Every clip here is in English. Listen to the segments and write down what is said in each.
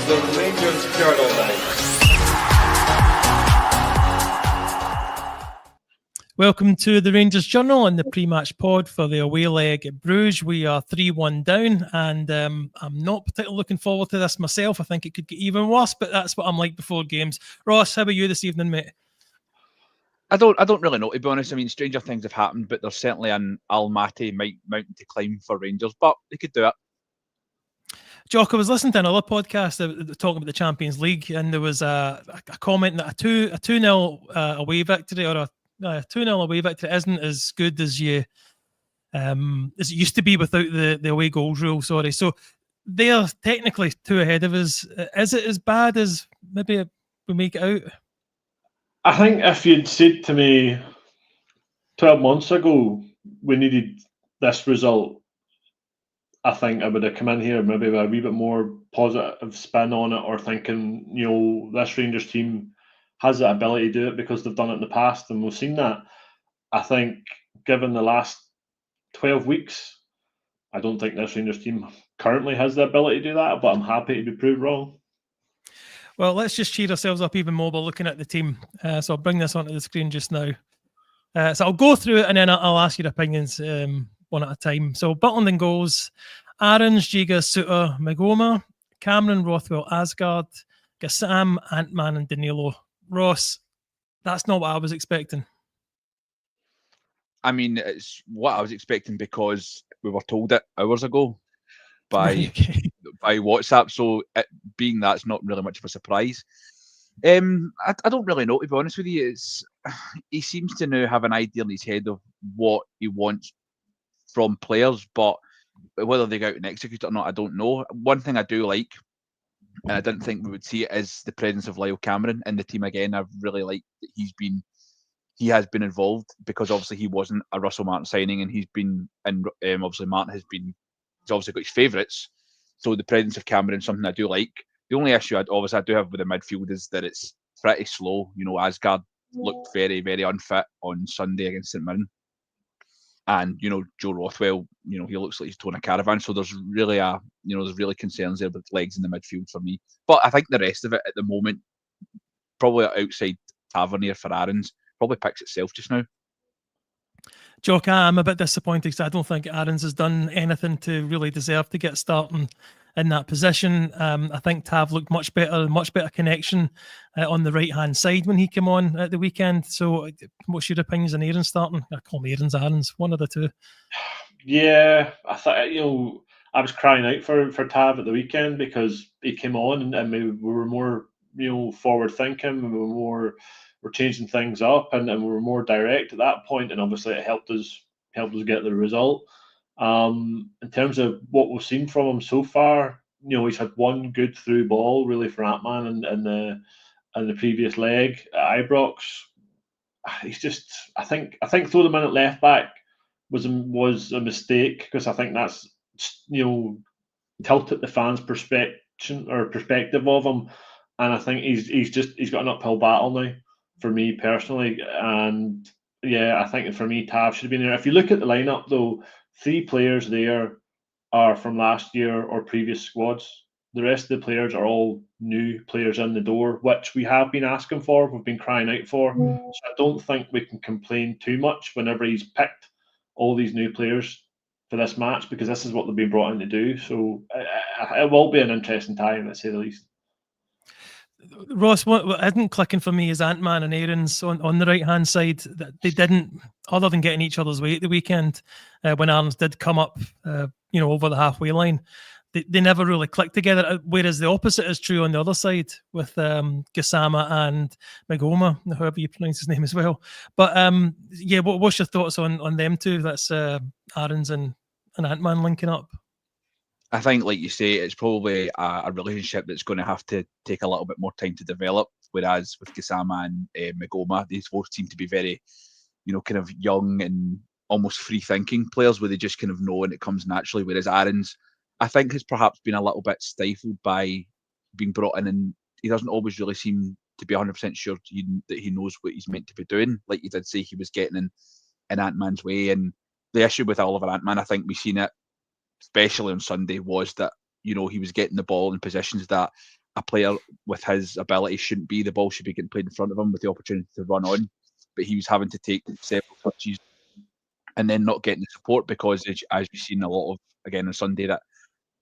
the Rangers Journal now. Welcome to the Rangers Journal and the pre-match pod for the away leg at Brugge. We are 3-1 down, and I'm not particularly looking forward to this myself. I think it could get even worse, but that's what I'm like before games. Ross, how about you this evening, mate? I don't really know, to be honest. I mean, stranger things have happened, but there's certainly an Almaty mountain to climb for Rangers, but they could do it. Jock, I was listening to another podcast talking about the Champions League, and there was a comment that a 2-0 away victory or a 2-0 away victory isn't as good as as it used to be without the away goals rule. Sorry, so they are technically 2 ahead of us. Is it as bad as maybe we make it out? I think if you'd said to me 12 months ago we needed this result, I think I would have come in here maybe with a wee bit more positive spin on it, or thinking, this Rangers team has that ability to do it because they've done it in the past and we've seen that. I think given the last 12 weeks, I don't think this Rangers team currently has the ability to do that, but I'm happy to be proved wrong. Well, let's just cheer ourselves up even more by looking at the team. So I'll bring this onto the screen just now. So I'll go through it and then I'll ask your opinions one at a time. So Butland in goals, Aarons, Giga, Suter, Magoma, Cameron, Rothwell, Asgard, Gassam, Ant-Man and Danilo. Ross, that's not what I was expecting. I mean, it's what I was expecting because we were told it hours ago by WhatsApp. So it being that's not really much of a surprise. I don't really know, to be honest with you. He seems to now have an idea in his head of what he wants from players, but whether they go out and execute it or not, I don't know. One thing I do like, and I didn't think we would see it, is the presence of Lyle Cameron in the team again. I've really liked that he has been involved, because obviously he wasn't a Russell Martin signing, and he's been, and obviously Martin he's obviously got his favourites. So the presence of Cameron is something I do like. The only issue I do have with the midfield is that it's pretty slow. Asgard looked very, very unfit on Sunday against St Mirren. And, Joe Rothwell, he looks like he's towing a caravan. So there's really there's really concerns there with legs in the midfield for me. But I think the rest of it at the moment, probably outside Tavernier for Aarons, probably picks itself just now. Jock, I'm a bit disappointed because I don't think Aarons has done anything to really deserve to get starting in that position. I think Tav looked much better connection on the right-hand side when he came on at the weekend. So what's your opinions on Aarons starting? I call him Aarons, one of the two. Yeah, I thought, I was crying out for Tav at the weekend because he came on and we were more, forward thinking, we're changing things up and we were more direct at that point, and obviously it helped us get the result. In terms of what we've seen from him so far, he's had one good through ball really for Ant-Man and the previous leg at Ibrox. He's just, I think throwing him in at left back was a mistake, because I think that's tilted the fans' perspective of him, and I think he's got an uphill battle now for me personally. And yeah, I think for me Tav should have been there. If you look at the lineup though, 3 players there are from last year or previous squads. The rest of the players are all new players in the door, which we have been asking for, we've been crying out for. So I don't think we can complain too much whenever he's picked all these new players for this match, because this is what they've been brought in to do. So it will be an interesting time, to say the least. Ross, what isn't clicking for me is Ant-Man and Aarons on the right-hand side. They didn't, other than getting each other's way at the weekend, when Aarons did come up, over the halfway line, they never really clicked together, whereas the opposite is true on the other side with Gassama and Magoma, however you pronounce his name as well. But what's your thoughts on them two? That's Aarons and Ant-Man linking up. I think, like you say, it's probably a relationship that's going to have to take a little bit more time to develop. Whereas with Gassama and Magoma, these both seem to be very, kind of young and almost free-thinking players, where they just kind of know and it comes naturally. Whereas Aarons, I think, has perhaps been a little bit stifled by being brought in, and he doesn't always really seem to be 100% sure that he knows what he's meant to be doing. Like you did say, he was getting in Ant-Man's way, and the issue with Oliver Ant-Man, I think we've seen it, especially on Sunday, was that he was getting the ball in positions that a player with his ability shouldn't be. The ball should be getting played in front of him with the opportunity to run on. But he was having to take several touches and then not getting the support because, as you've seen a lot of, again on Sunday, that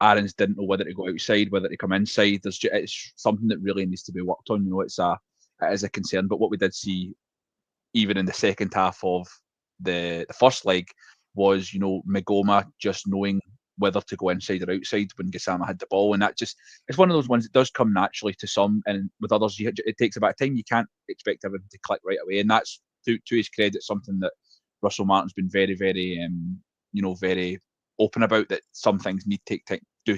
Aarons didn't know whether to go outside, whether to come inside. It's something that really needs to be worked on. It is a concern. But what we did see, even in the second half of the first leg, was Magoma just knowing whether to go inside or outside when Gassama had the ball, and it's one of those ones that does come naturally to some, and with others it takes a bit of time. You can't expect everything to click right away, and that's to his credit something that Russell Martin's been very, very very open about, that some things take time to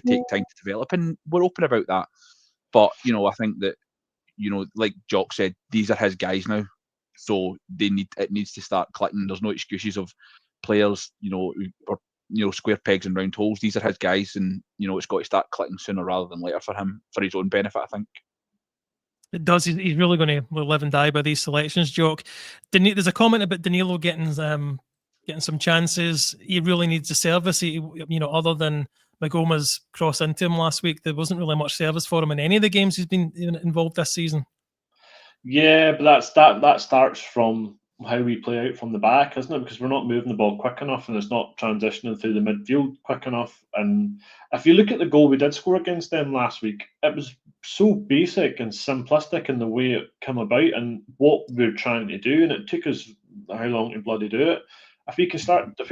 develop, and we're open about that. But I think that like Jock said, these are his guys now, so it needs to start clicking. There's no excuses of players or square pegs and round holes. These are his guys, and it's got to start clicking sooner rather than later for him, for his own benefit, I think. It does. He's really going to live and die by these selections, Jock. There's a comment about Danilo getting some chances. He really needs a service. Other than Magoma's cross into him last week, there wasn't really much service for him in any of the games he's been involved this season. Yeah, but that starts from how we play out from the back, isn't it? Because we're not moving the ball quick enough, and it's not transitioning through the midfield quick enough. And if you look at the goal we did score against them last week, it was so basic and simplistic in the way it came about and what we're trying to do, and it took us how long to bloody do it. If we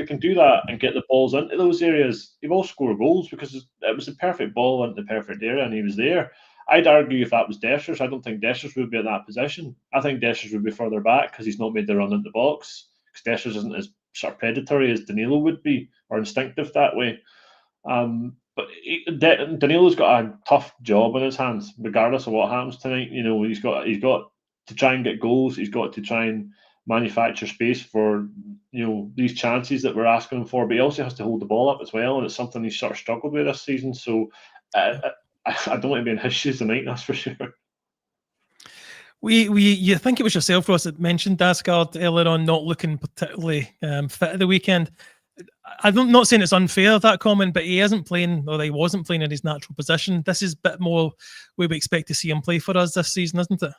can do that and get the balls into those areas, he will score goals, because it was the perfect ball into the perfect area and he was there. I'd argue if that was Dessers, I don't think Dessers would be in that position. I think Dessers would be further back because he's not made the run into the box, because Dessers isn't as sort of predatory as Danilo would be, or instinctive that way. But Danilo's got a tough job in his hands, regardless of what happens tonight. He's got to try and get goals. He's got to try and manufacture space for these chances that we're asking him for. But he also has to hold the ball up as well, and it's something he's sort of struggled with this season. So I don't want to be in his shoes tonight, that's for sure. You think it was yourself, Ross, that mentioned Dasgard earlier on not looking particularly fit at the weekend. I'm not saying it's unfair, that comment, but he wasn't playing in his natural position. This is a bit more where we expect to see him play for us this season, isn't it?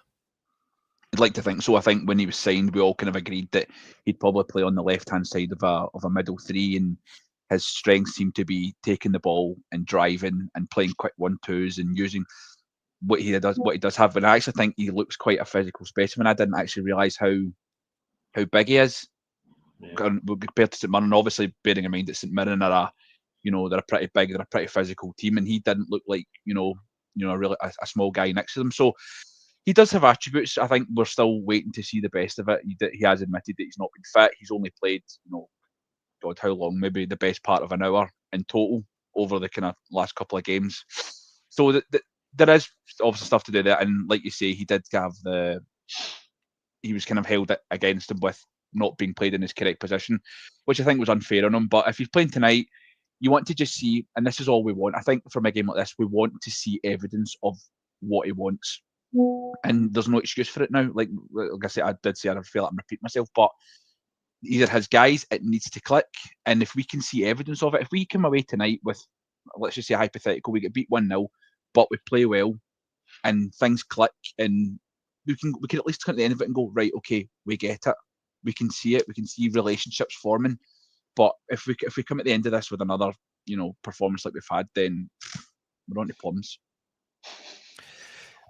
I'd like to think so. I think when he was signed, we all kind of agreed that he'd probably play on the left-hand side of a middle three, and his strengths seem to be taking the ball and driving and playing quick 1-2s and using what he does have. And I actually think he looks quite a physical specimen. I didn't actually realise how big he is. Yeah. Compared to St Mirren, obviously bearing in mind that St Mirren are they're a pretty big, they're a pretty physical team, and he didn't look like a small guy next to them. So he does have attributes. I think we're still waiting to see the best of it. He has admitted that he's not been fit. He's only played God, how long? Maybe the best part of an hour in total over the kind of last couple of games. So there is obviously stuff to do there, and like you say, he was kind of held against him with not being played in his correct position, which I think was unfair on him. But if he's playing tonight, you want to just see, and this is all we want. I think from a game like this, we want to see evidence of what he wants, and there's no excuse for it now. Like I said, I feel like I'm repeating myself, but these are his guys. It needs to click, and if we can see evidence of it, if we come away tonight with, let's just say hypothetical, we get beat 1-0, but we play well and things click, and we can at least come at the end of it and go, right, okay, we get it. We can see it. We can see relationships forming. But if we come at the end of this with another performance like we've had, then we're on to plums.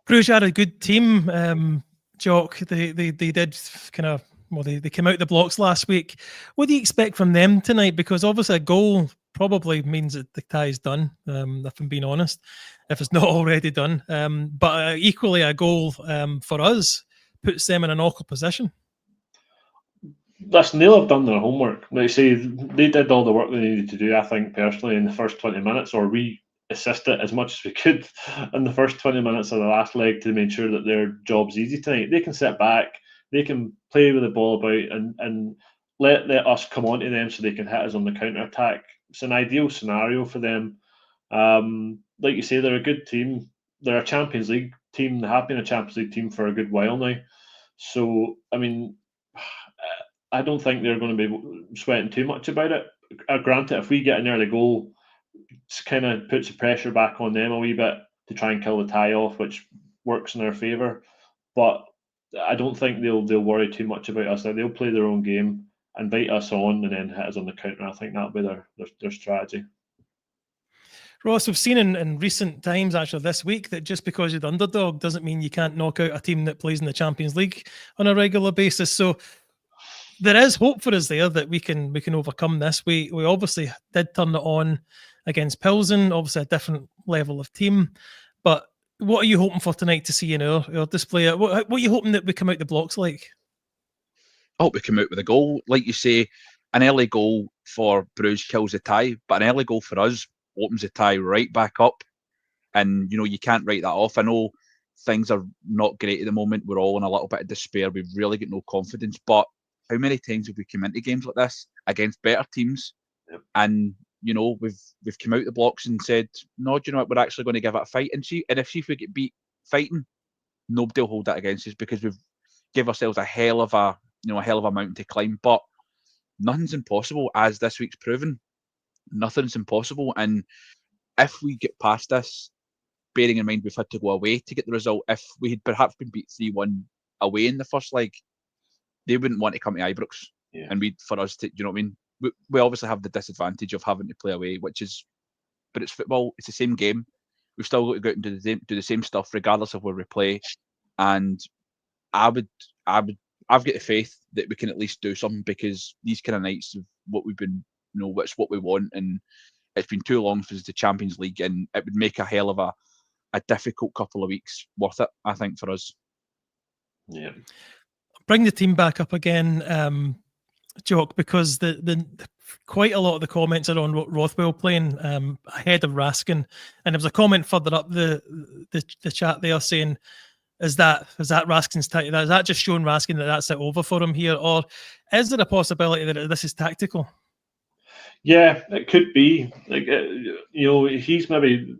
Brugge had a good team, Jock. They did kind of. Well, they came out the blocks last week. What do you expect from them tonight? Because obviously a goal probably means that the tie is done, if I'm being honest, if it's not already done. But equally a goal for us puts them in an awkward position. Listen, they'll have done their homework. Like I say, they did all the work they needed to do, I think, personally, in the first 20 minutes, or we assisted as much as we could in the first 20 minutes of the last leg to make sure that their job's easy tonight. They can sit back, they can play with the ball about and let us come on to them so they can hit us on the counter-attack. It's an ideal scenario for them. Like you say, they're a good team. They're a Champions League team. They have been a Champions League team for a good while now. So, I mean, I don't think they're going to be sweating too much about it. Granted, if we get an early goal, it kind of puts the pressure back on them a wee bit. to try and kill the tie off, which works in our favour. But I don't think they'll worry too much about us. They'll play their own game, invite us on, and then hit us on the counter. I think that'll be their strategy. Ross, we've seen in recent times, actually this week, that just because you're the underdog doesn't mean you can't knock out a team that plays in the Champions League on a regular basis. So there is hope for us there that we can overcome this. We obviously did turn it on against Pilsen, obviously a different level of team. But what are you hoping for tonight to see in our display? What are you hoping that we come out the blocks like? I hope we come out with a goal. Like you say, an early goal for Bruges kills the tie, but an early goal for us opens the tie right back up. And, you can't write that off. I know things are not great at the moment. We're all in a little bit of despair. We've really got no confidence. But how many times have we come into games like this against better teams? Yep. And, we've come out the blocks and said, no, do you know what? We're actually going to give it a fight. And if we get beat fighting, nobody will hold that against us because we've give ourselves a hell of a mountain to climb. But nothing's impossible, as this week's proven. Nothing's impossible. And if we get past this, bearing in mind we've had to go away to get the result, if we had perhaps been beat 3-1 away in the first leg, they wouldn't want to come to Ibrox. Yeah. And for us to, we obviously have the disadvantage of having to play away, but it's football. It's the same game. We've still got to go out and do the same stuff regardless of where we play. And I've got the faith that we can at least do something, because these kind of nights of what we've been, it's what we want, and it's been too long since the Champions League, and it would make a hell of a difficult couple of weeks worth it, I think, for us. Yeah. Bring the team back up again, Jock, because the quite a lot of the comments are on Rothwell playing ahead of Raskin, and there was a comment further up the chat there saying, Is that Raskin's tactic? Is that just showing Raskin that that's it over for him here, or is there a possibility that this is tactical? Yeah, it could be. He's maybe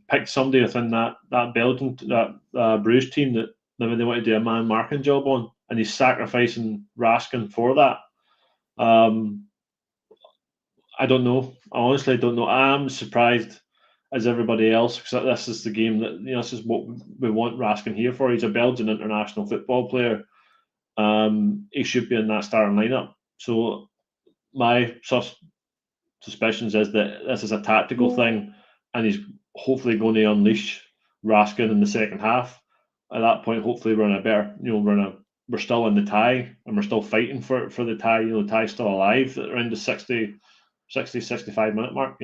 picked somebody within that Belgian Bruges team that maybe they want to do a man marking job on, and he's sacrificing Raskin for that. I don't know. I honestly don't know. I'm surprised as everybody else, because this is the game that this is what we want Raskin here for. He's a Belgian international football player. He should be in that starting lineup. So my suspicions is that this is a tactical thing, and he's hopefully going to unleash Raskin in the second half. At that point, hopefully we're in a better, we're still in the tie, and we're still fighting for the tie. The tie's still alive around the 60, 65 minute mark.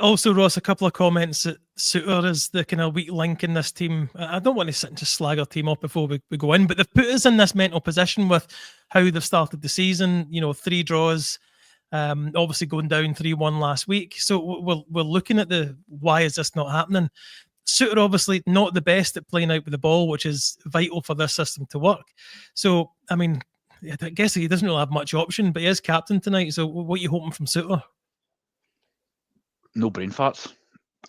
Also, Ross, a couple of comments that Suter is the kind of weak link in this team. I don't want to sit and just slag our team up before we go in, but they've put us in this mental position with how they've started the season. 3 draws, obviously going down 3-1 last week. So we're looking at why is this not happening? Suter obviously not the best at playing out with the ball, which is vital for this system to work. So, I mean, I guess he doesn't really have much option, but he is captain tonight. So what are you hoping from Suter? No brain farts.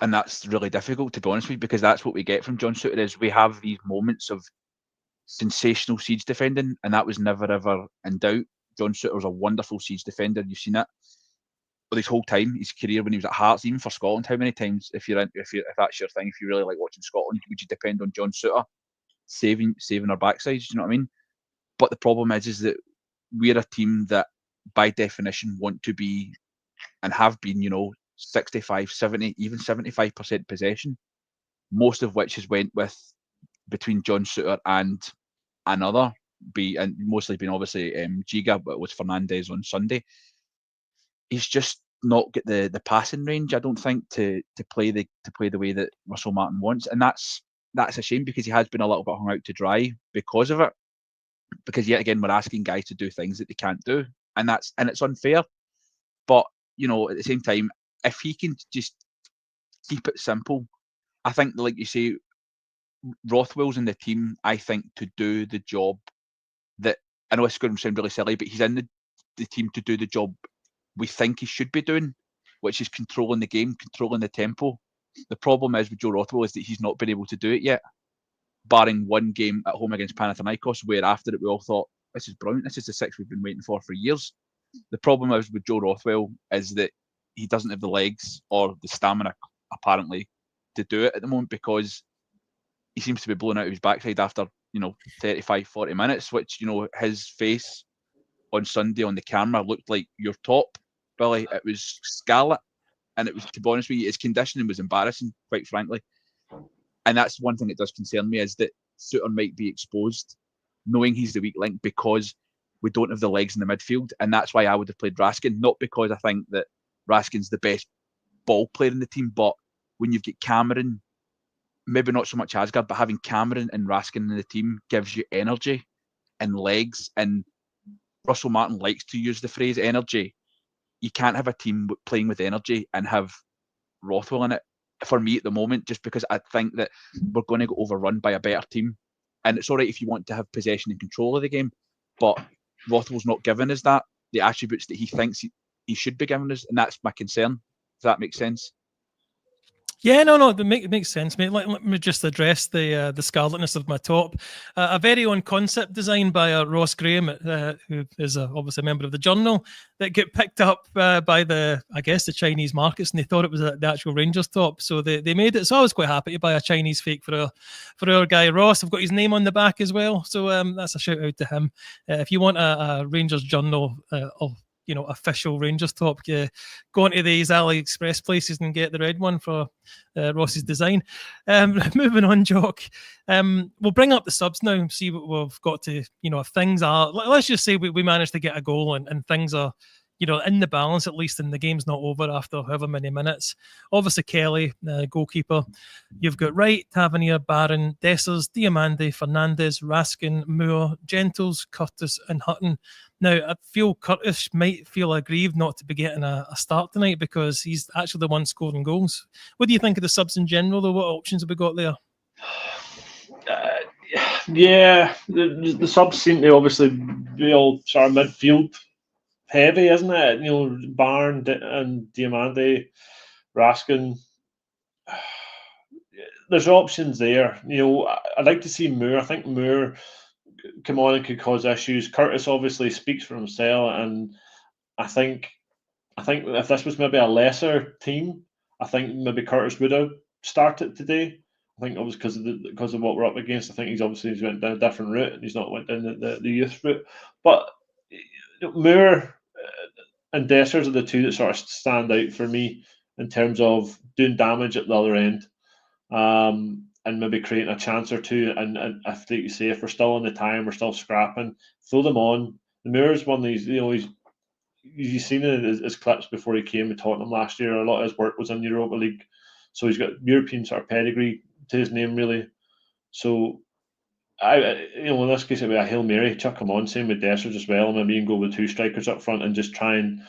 And that's really difficult, to be honest with you, because that's what we get from John Suter, is we have these moments of sensational siege defending, and that was never ever in doubt. John Suter was a wonderful siege defender. You've seen it this whole time, his career when he was at Hearts, even for Scotland. How many times, if that's your thing, if you really like watching Scotland, would you depend on John Suter saving our backsides? Do you know what I mean? But the problem is that we're a team that, by definition, want to be and have been, 65, 70, even 75% possession, most of which has went with between John Suter and another, and mostly been obviously Giga, but it was Fernandez on Sunday. He's just not got the passing range, I don't think, to play the way that Russell Martin wants, and that's a shame, because he has been a little bit hung out to dry because of it. Because yet again, we're asking guys to do things that they can't do, and it's unfair. But at the same time, if he can just keep it simple, I think, like you say, Rothwell's in the team, I think, to do the job that, I know it's going to sound really silly, but he's in the team to do the job we think he should be doing, which is controlling the game, controlling the tempo. The problem is with Joe Rothwell is that he's not been able to do it yet, barring one game at home against Panathinaikos, where after it we all thought, this is brilliant, this is the 6 we've been waiting for years. The problem is with Joe Rothwell is that he doesn't have the legs or the stamina apparently to do it at the moment, because he seems to be blown out of his backside after 35, 40 minutes, which his face on Sunday on the camera looked like your top, Billy. It was scarlet, and it was, to be honest with you, his conditioning was embarrassing, quite frankly. And that's one thing that does concern me, is that Souttar might be exposed, knowing he's the weak link, because we don't have the legs in the midfield. And that's why I would have played Raskin, not because I think that Raskin's the best ball player in the team, but when you've got Cameron, maybe not so much Asgard, but having Cameron and Raskin in the team gives you energy and legs. And Russell Martin likes to use the phrase energy. You can't have a team playing with energy and have Rothwell in it, for me at the moment, just because I think that we're going to get overrun by a better team. And it's all right if you want to have possession and control of the game, but Rothwell's not giving us the attributes that he thinks he should be giving us, and that's my concern. Does that make sense? Yeah, no, it makes sense, mate. Let me just address the scarletness of my top. A very own concept design by Ross Graham, who is obviously a member of the Journal, that get picked up by the Chinese markets, and they thought it was the actual Rangers top, so they made it. So I was quite happy to buy a Chinese fake for our guy Ross. I've got his name on the back as well, so that's a shout out to him. If you want a Rangers Journal official Rangers top, go onto these AliExpress places and get the red one for Ross's design. Moving on, Jock. We'll bring up the subs now and see what we've got to, if things are, let's just say we managed to get a goal and things are, in the balance, at least, and the game's not over after however many minutes. Obviously, Kelly, goalkeeper. You've got Wright, Tavernier, Barron, Dessers, Diamande, Fernandez, Raskin, Moore, Gentles, Curtis, and Hutton. Now, I feel Curtis might feel aggrieved not to be getting a start tonight, because he's actually the one scoring goals. What do you think of the subs in general, though? What options have we got there? Yeah, the subs seem to obviously be all sort of midfield heavy, isn't it? Barn and Diamande, Raskin. There's options there. I'd like to see Moore. I think Moore come on and could cause issues. Curtis obviously speaks for himself, and I think if this was maybe a lesser team, I think maybe Curtis would have started today. I think it was because of what we're up against. I think he's went down a different route, and he's not went down the youth route. But Moore and Dessers are the two that sort of stand out for me in terms of doing damage at the other end, and maybe creating a chance or two. And if, like you say, if we're still on the time, we're still scrapping, throw them on. The Moor's one of these, you've seen it in his clips before he came to Tottenham last year. A lot of his work was in Europa League, so he's got European sort of pedigree to his name, really. So in this case, it'd be a Hail Mary, chuck him on. Same with Dessers as well. Maybe you can go with two strikers up front and just try and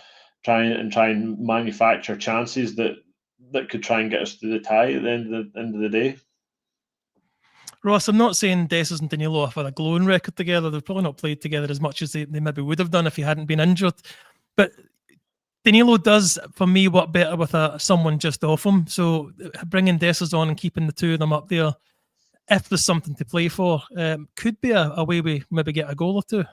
manufacture chances that could try and get us to the tie at the end of the day. Ross, I'm not saying Dessers and Danilo have had a glowing record together. They've probably not played together as much as they maybe would have done if he hadn't been injured. But Danilo does, for me, work better with someone just off him. So bringing Dessers on and keeping the two of them up there, if there's something to play for, could be a way we maybe get a goal or two.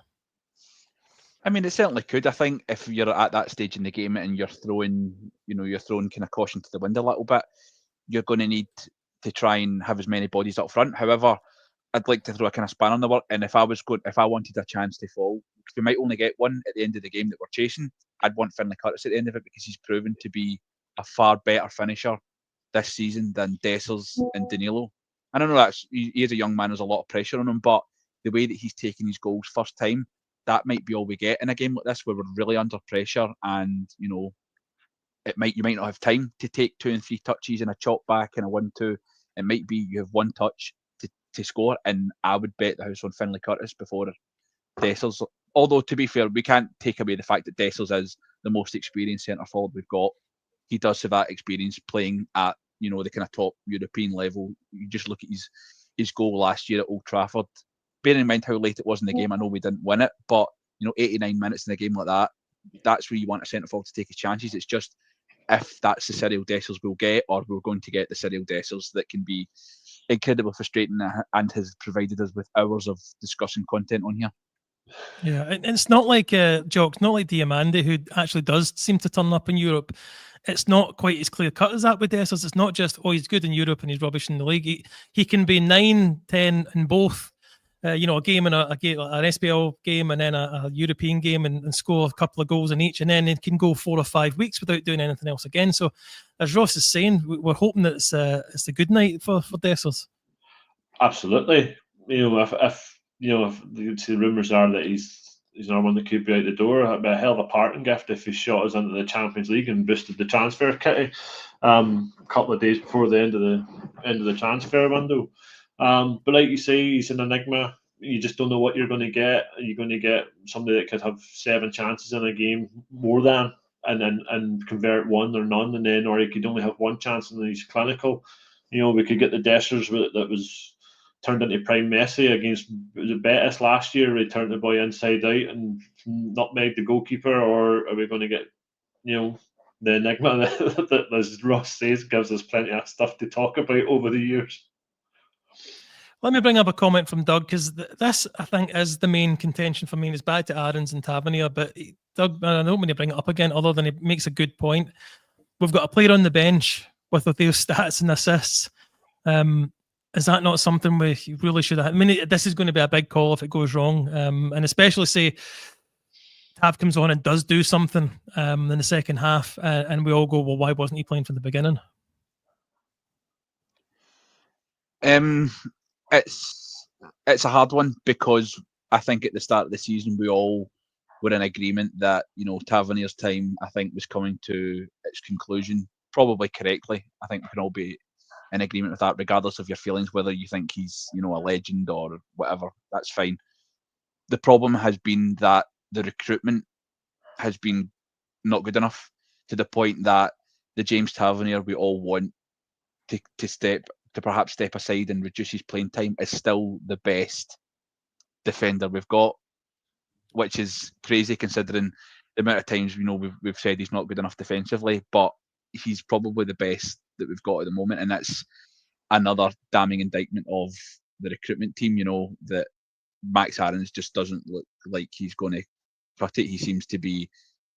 I mean, it certainly could. I think if you're at that stage in the game and you're throwing kind of caution to the wind a little bit, you're going to need to try and have as many bodies up front. However, I'd like to throw a kind of span on the work. And if I wanted a chance to fall, because we might only get one at the end of the game that we're chasing, I'd want Finlay Curtis at the end of it, because he's proven to be a far better finisher this season than Dessers and Danilo. And I know he is a young man, there's a lot of pressure on him, but the way that he's taking his goals first time, that might be all we get in a game like this, where we're really under pressure, and you might not have time to take 2 and 3 touches and a chop back and a 1-2. It might be you have one touch to score, and I would bet the house on Finlay Curtis before Dessers. Although, to be fair, we can't take away the fact that Dessers is the most experienced centre forward we've got. He does have that experience playing at the kind of top European level. You just look at his goal last year at Old Trafford. Bearing in mind how late it was in the game, I know we didn't win it, but 89 minutes in a game like that, that's where you want a centre forward to take his chances. It's just if that's the Cyril Dessers we'll get, or we're going to get the Cyril Dessers that can be incredibly frustrating and has provided us with hours of discussing content on here. Yeah, and it's not like Jock, not like Diamande, who actually does seem to turn up in Europe it's not quite as clear cut as that with Dessers. It's not just, oh, he's good in Europe and he's rubbish in the league. He can be 9-10 in both. A game and a game, an SPL game, and then a European game, and score a couple of goals in each, and then it can go 4 or 5 weeks without doing anything else again. So, as Ross is saying, we're hoping that it's a good night for Dessers. Absolutely. If the rumours are that he's not one that could be out the door, it'd be a hell of a parting gift if he shot us into the Champions League and boosted the transfer kitty a couple of days before the end of the transfer window. But like you say, he's an enigma. You just don't know what you're going to get. You're going to get somebody that could have 7 chances in a game, more than, and convert 1 or none, and then, or he could only have 1 chance and he's clinical. We could get the Dessers that was turned into prime Messi against the Betis last year. We turned the boy inside out and nutmegged the goalkeeper, or are we going to get the enigma that, as Ross says, gives us plenty of stuff to talk about over the years? Let me bring up a comment from Doug, because this, I think, is the main contention for me. It's back to Aarons and Tavernier, but Doug, I don't want to bring it up again, other than he makes a good point. We've got a player on the bench with those stats and assists. Is that not something we really should have? I mean, this is going to be a big call if it goes wrong, and especially say Tav comes on and does do something in the second half, and we all go, well, why wasn't he playing from the beginning? It's a hard one, because I think at the start of the season we all were in agreement that Tavernier's time, I think, was coming to its conclusion, probably correctly. I think we can all be in agreement with that, regardless of your feelings, whether you think he's a legend or whatever. That's fine. The problem has been that the recruitment has been not good enough, to the point that the James Tavernier we all want to perhaps step aside and reduce his playing time is still the best defender we've got, which is crazy considering the amount of times we've said he's not good enough defensively, but he's probably the best that we've got at the moment, and that's another damning indictment of the recruitment team. That Max Aarons just doesn't look like he's going to cut it. He seems to be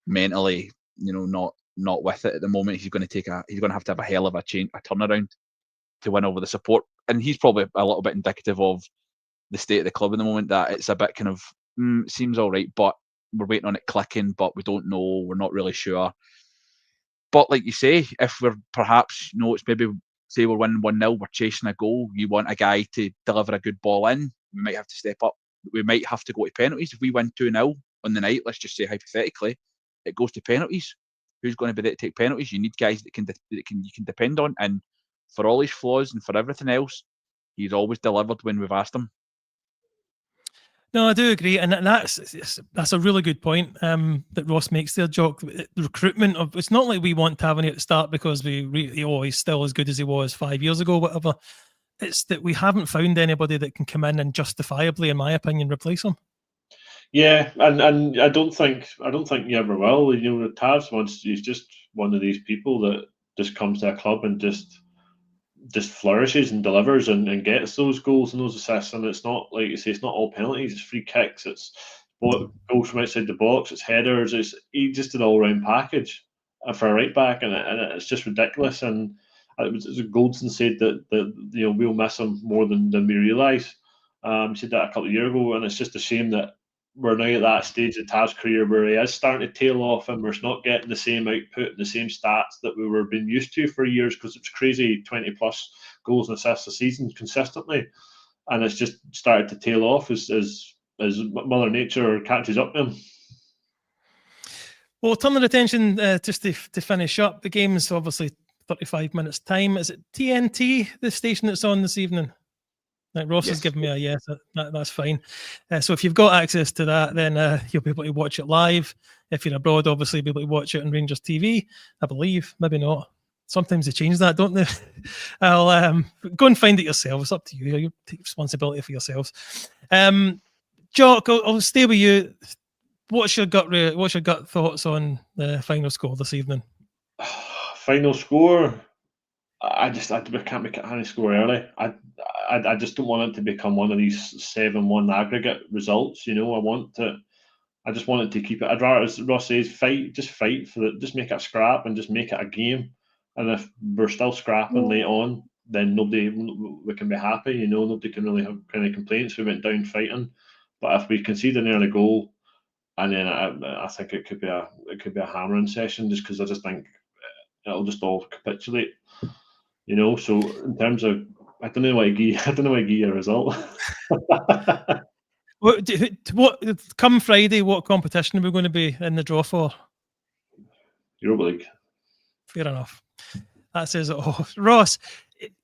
mentally, not with it at the moment. He's going to have a hell of a turnaround to win over the support, and he's probably a little bit indicative of the state of the club at the moment, that it's a bit kind of seems all right, but we're waiting on it clicking, but we don't know, we're not really sure. But like you say, if we're perhaps, it's maybe, say we're winning 1-0, we're chasing a goal, you want a guy to deliver a good ball in, we might have to step up, we might have to go to penalties. If we win 2-0 on the night, let's just say hypothetically, it goes to penalties. Who's going to be there to take penalties? You need guys that you can depend on, and for all his flaws and for everything else, he's always delivered when we've asked him. No, I do agree, and that's a really good point that Ross makes there, Jock. The recruitment of, it's not like we want Tavernier to start because he's still as good as he was 5 years ago, whatever. It's that we haven't found anybody that can come in and justifiably, in my opinion, replace him. Yeah, and I don't think you ever will. Tavs he's just one of these people that just comes to a club and just flourishes and delivers and gets those goals and those assists. And it's not, like you say, it's not all penalties, it's free kicks, it's goals from outside the box, it's headers. He's just an all-round package for a right back, and it's just ridiculous. And Goldson said that we'll miss him more than we realise. He said that a couple of years ago, and it's just a shame that we're now at that stage of Tav's career where he is starting to tail off and we're not getting the same output and the same stats that we were being used to for years, because it's crazy 20 plus goals and assists a season consistently, and it's just started to tail off as Mother Nature catches up to him. Well, turning attention just to finish up, the game is obviously 35 minutes time. Is it TNT, the station that's on this evening? Like Ross has given me a yes, that's fine. So if you've got access to that, then you'll be able to watch it live. If you're abroad, obviously, you'll be able to watch it on Rangers TV, I believe. Maybe not. Sometimes they change that, don't they? I'll go and find it yourself. It's up to you. You take responsibility for yourselves. Jock, I'll stay with you. What's your gut thoughts on the final score this evening? Final score? I can't make it any score early. I just don't want it to become one of these 7-1 aggregate results. I want I just wanted to keep it. I'd rather, as Ross says, just fight for it, just make it a scrap and just make it a game. And if we're still scrapping late on, then we can be happy. You know, nobody can really have any complaints. We went down fighting, but if we concede an early goal, and then I think it could be a hammering session, just because I just think it'll just all capitulate. You know, so in terms of, I don't know what to give you a result. What come Friday? What competition are we going to be in the draw for? Europa League. Fair enough. That says it all. Ross,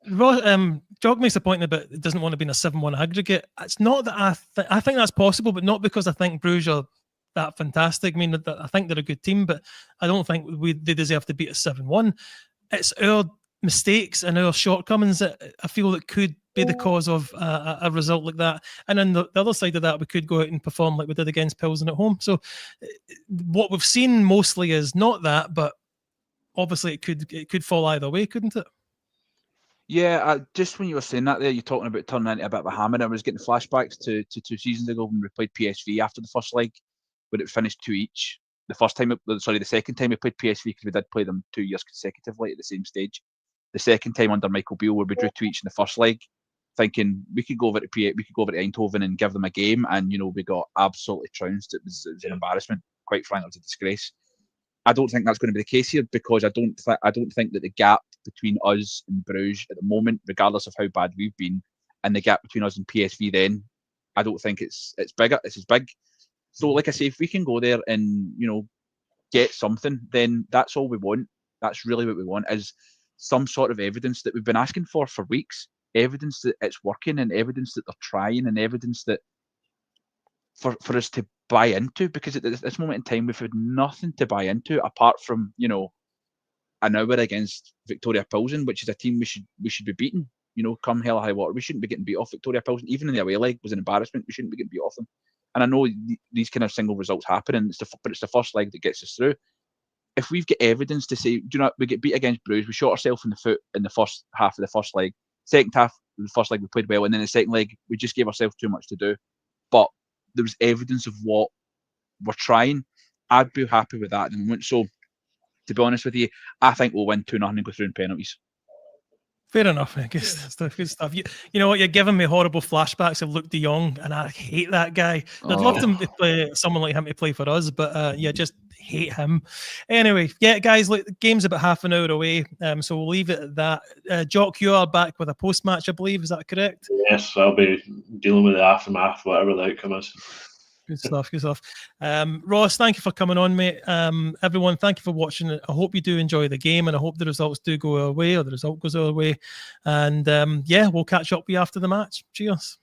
Jog makes a point about it doesn't want to be in a 7-1 aggregate. It's not that I think that's possible, but not because I think Bruges are that fantastic. I mean, I think they're a good team, but I don't think they deserve to beat a 7-1. It's our mistakes and our shortcomings that I feel that could be the cause of a result like that. And then the other side of that, we could go out and perform like we did against Pilsen at home. So what we've seen mostly is not that, but obviously it could fall either way, couldn't it? Yeah, just when you were saying that there, you're talking about turning into a bit of a hammer. I was getting flashbacks to 2 seasons ago when we played PSV after the first leg, where it finished 2 each. The second time we played PSV, because we did play them 2 years consecutively at the same stage. The second time under Michael Beale, where we drew 2 each in the first leg, thinking we could go over to Eindhoven and give them a game, and we got absolutely trounced. It was an embarrassment. Quite frankly, it was a disgrace. I don't think that's going to be the case here, because I don't think that the gap between us and Bruges at the moment, regardless of how bad we've been, and the gap between us and PSV then, I don't think it's bigger. It's as big. So, like I say, if we can go there and get something, then that's all we want. That's really what we want, is some sort of evidence that we've been asking for weeks. Evidence that it's working, and evidence that they're trying, and evidence that for us to buy into, because at this moment in time we've had nothing to buy into apart from an hour against Victoria Pilsen, which is a team we should be beating. Come hell or high water, we shouldn't be getting beat off Victoria Pilsen. Even in the away leg was an embarrassment. We shouldn't be getting beat off them. And I know these kind of single results happen, but it's the first leg that gets us through. If we've got evidence to say, we get beat against Bruges, we shot ourselves in the foot in the first half of the first leg. Second half of the first leg we played well, and then the second leg we just gave ourselves too much to do. But there was evidence of what we're trying. I'd be happy with that at the moment. So, to be honest with you, I think we'll win 2-0 and go through in penalties. Fair enough. Good stuff. You know what? You're giving me horrible flashbacks of Luc de Jong, and I hate that guy. I'd love to play someone like him to play for us, but just hate him. Anyway, yeah, guys, look, the game's about half an hour away, so we'll leave it at that. Jock, you are back with a post-match, I believe. Is that correct? Yes, I'll be dealing with the aftermath, whatever the outcome is. Good stuff. Ross, thank you for coming on, mate. Everyone, thank you for watching. I hope you do enjoy the game, and I hope the results do go our way, or the result goes our way. And we'll catch up with you after the match. Cheers.